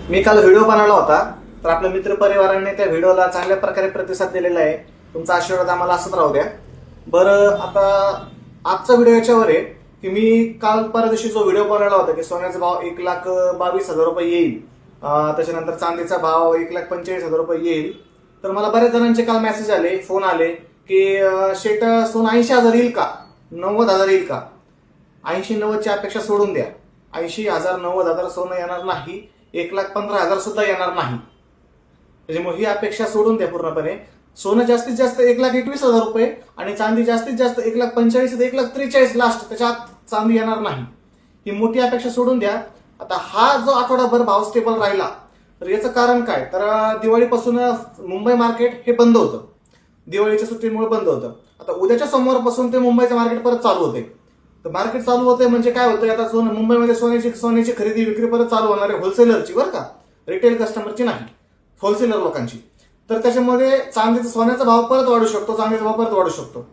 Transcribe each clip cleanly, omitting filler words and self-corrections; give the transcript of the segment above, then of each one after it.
मी काल व्हिडिओ बनवला होता, तर आपल्या मित्र परिवारांनी त्या व्हिडिओला चांगल्या प्रकारे प्रतिसाद दिलेला आहे. तुमचा आशीर्वाद आम्हाला असंच राहू द्या. बरं, आता आजचा व्हिडिओ याच्यावर आहे की मी काल परवा दिवशी जो व्हिडिओ बनवला होता की सोन्याचा भाव 1,22,000 रुपये येईल, त्याच्यानंतर चांदीचा भाव 1,45,000 रुपये येईल. तर मला बऱ्याच जणांचे काल मेसेज आले, फोन आले की शेट सोनं 80,000 येईल का, 90,000 येईल का. 80-90 ची अपेक्षा सोडून द्या. 80,000 90,000 सोनं येणार नाही, 1,15,000 सुद्धा येणार नाही. त्याच्यामुळे ही अपेक्षा सोडून द्या पूर्णपणे. सोनं जास्तीत जास्त 1,21,000 रुपये आणि चांदी जास्तीत जास्त 1,45,000 ते 1,43,000 लास्ट, त्याच्या आत चांदी येणार नाही. ही मोठी अपेक्षा सोडून द्या. आता हा जो आठवडाभर भाव स्टेबल राहिला, तर याचं कारण काय, तर दिवाळीपासून मुंबई मार्केट हे बंद होतं, दिवाळीच्या सुट्टीमुळे बंद होतं. आता उद्याच्या सोमवारपासून ते मुंबईचं मार्केट परत चालू होते. तर मार्केट चालू होते म्हणजे काय होतंय, आता मुंबईमध्ये सोन्याची खरेदी विक्री परत चालू होणार आहे, होलसेलरची बरं का, रिटेल कस्टमरची नाही, होलसेलर लोकांची. तर त्याच्यामध्ये सोन्याचा भाव परत वाढू शकतो, चांदीचा भाव परत वाढू शकतो.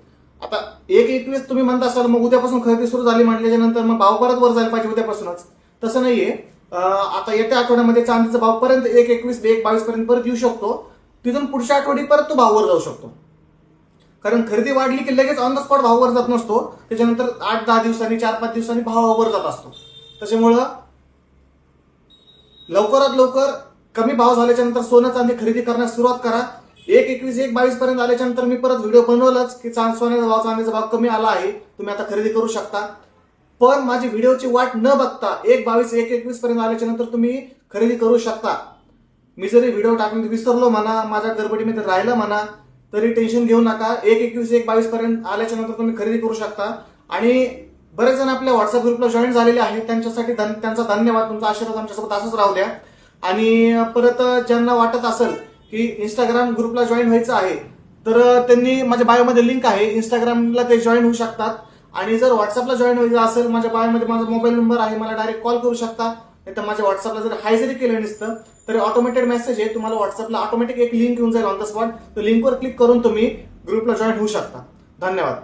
आता 1,21 तुम्ही म्हणता असाल, मग उद्यापासून खरेदी सुरू झाली म्हटल्याच्या नंतर मग भाव परत वर जायला पाहिजे उद्यापासूनच. तसं नाहीये. आता येत्या आठवड्यामध्ये चांदीचा भाव परत 1,21 ते 1,22 पर्यंत परत येऊ शकतो. तिथून पुढच्या आठवडी परत तो भाव वर जाऊ शकतो. कारण खरेदी वाढली की लगेच ऑन द स्पॉट भाव वर जात नसतो, त्याच्यानंतर 8-10 दिवसांनी 4-5 दिवसांनी भाव वर जात असतो. त्याच्यामुळं लवकरात लवकर कमी भाव झाल्याच्या नंतर सोनं चांदी खरेदी करण्यास सुरुवात करा. 1,21 1,22 पर्यंत आल्याच्या नंतर मी परत व्हिडिओ बनवलाच की सोन्याचा भाव चांदीचा भाव कमी आला आहे, तुम्ही आता खरेदी करू शकता. पण माझी व्हिडिओची वाट न बघता 1,22 1,21 पर्यंत आल्याच्या नंतर तुम्ही खरेदी करू शकता. मी जरी व्हिडिओ टाकून विसरलो म्हणा, माझ्या गडबडीमध्ये राहिलं म्हणा, तरी टेन्शन घेऊ नका. 1,21 1,22 पर्यंत आल्याच्या नंतर तुम्ही खरेदी करू शकता. आणि बरेच जण आपल्या व्हॉट्सअप ग्रुपला जॉईन झालेले आहेत, त्यांच्यासाठी त्यांचा धन्यवाद. तुमचा आशीर्वाद आमच्यासोबत असंच राहू द्या. आणि परत ज्यांना वाटत असेल की इंस्टाग्राम ग्रुपला जॉईन व्हायचं आहे, तर त्यांनी माझ्या बायोमध्ये लिंक आहे, इंस्टाग्रामला ते जॉईन होऊ शकतात. आणि जर व्हॉट्सअपला जॉईन व्हायचं असेल, माझ्या बायोमध्ये माझा मोबाईल नंबर आहे, मला डायरेक्ट कॉल करू शकता. नाही तर माझ्या व्हॉट्सअपला जर हाय जरी केलं नसतं तरी ऑटोमेटेड मेसेज आहे, तुम्हाला व्हॉट्सअपला ऑटोमॅटिक एक लिंक येऊन जाईल ऑन द स्पॉट. तर लिंकवर क्लिक करून तुम्ही ग्रुपला जॉईन होऊ शकता. धन्यवाद.